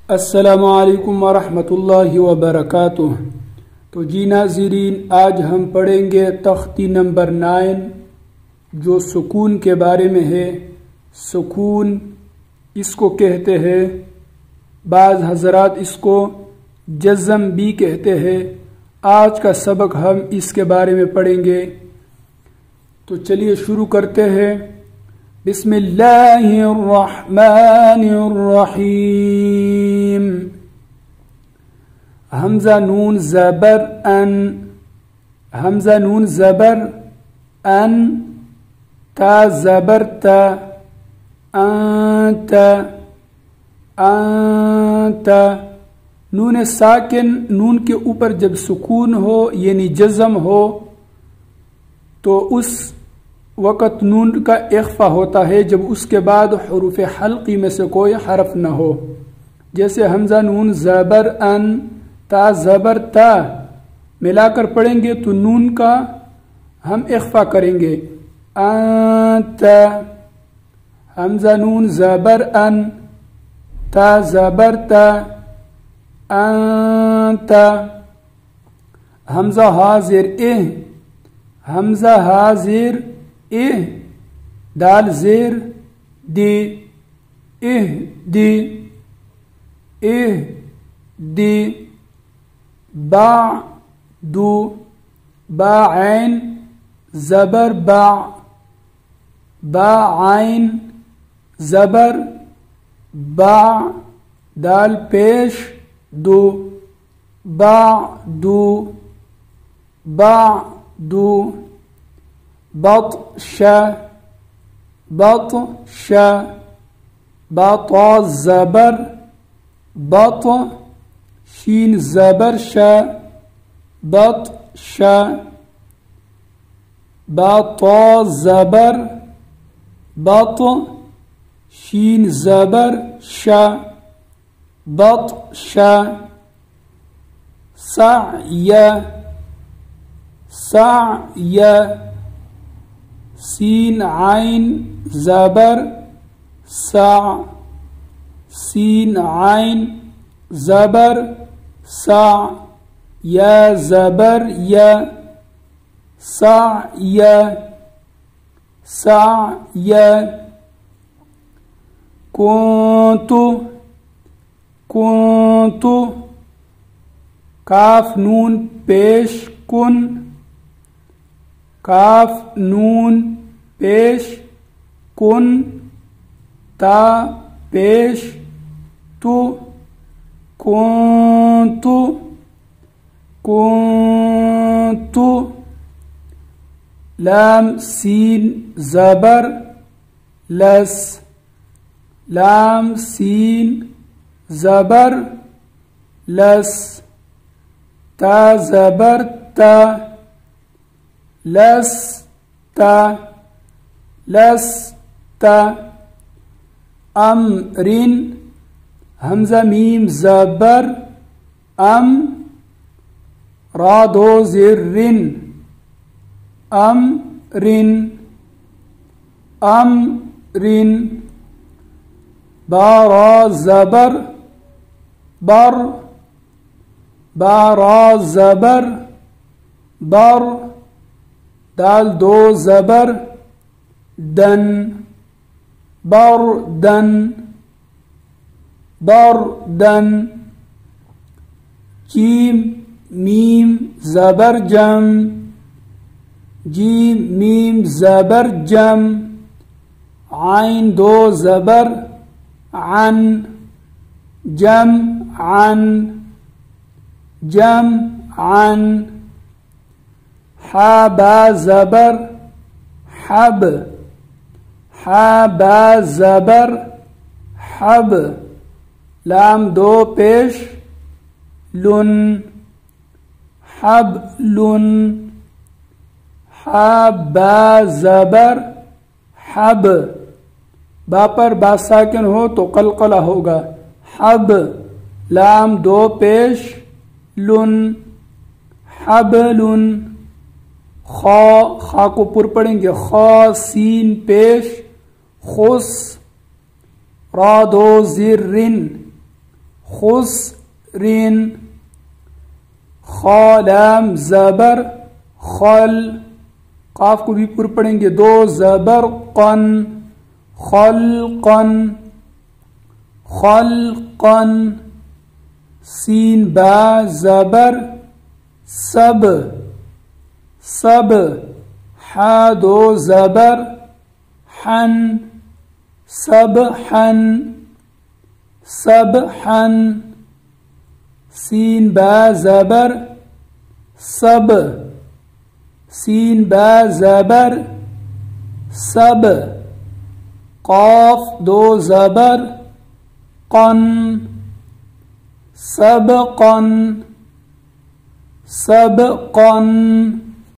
السلام علیکم ورحمۃ اللہ وبرکاتہ۔ تو جی ناظرین، آج ہم پڑھیں گے تختی نمبر 9 جو سکون کے بارے میں ہے۔ سکون اس کو کہتے ہیں، بعض حضرات اس کو جزم بھی کہتے ہیں۔ آج کا سبق ہم اس کے بارے میں پڑھیں گے، تو چلیے شروع کرتے ہیں۔ بسم اللہ الرحمن الرحیم۔ حمزہ نون زبر ان، حمزہ نون زبر ان، تا زبر تا، انت انت۔ نون ساکن، نون کے اوپر جب سکون ہو یعنی جزم ہو تو اس وقت نون کا اخفا ہوتا ہے جب اس کے بعد حروف حلقی میں سے کوئی حرف نہ ہو، جیسے حمزہ نون زبر ان، تا زبر تا ملا کر پڑھیں گے تو نون کا ہم اخفا کریں گے۔ انت، حمزہ نون زبر ان، تا زبر تا، انت۔ حمزہ حاضر اہ، حمزہ حاضر اہ، دال زیر دی، اہ دی، اہ دی۔ با دو، با عین زبر با، با عین زبر با، دال پیش دو، با دو، با دو۔ بطش، بطش، بطا زبر بط، شین زبر ش، بطش، بطا زبر بط، شین زبر ش، بطش۔ سعی، سعی، سین عین زبر سع، سین عین زبر سع، یا زبر یا، سعی، سعی۔ کنت، کنت، کاف نون پیش کن، کاف نون پیش کن، تا پیش تو، کنت، کنت۔ لام سین زبر لس، لام سین زبر لس، تا زبر تا، لست، لست۔ امر، حمزہ میم زبر ام، را دو زر، امر، امر۔ با را زبر بر، با را زبر بر، دال دو زبر دن، بردن، بردن۔ جیم میم زبر جم، جیم میم زبر جم، عین دو زبر عن، جم عن، جم عن۔ حا با زبر حب، حا با زبر حب، لام دو پیش لن، حبل، حا با زبر حب، با پر با ساکن ہو تو قلقلہ ہوگا، حب، لام دو پیش لن، حبل۔ خا کو پر پڑھیں گے، خا سین پیش خس، را دو زر، خسرین. خا لام زبر خل، قاف کو بھی پر پڑھیں گے دو زبر قن خلقن خلقن. سین با زبر سب سب، حا دو زبر حن سبحن سبحن. سین با زبر سب سین با زبر سب. قاف دو زبر قن سبقن سبقن.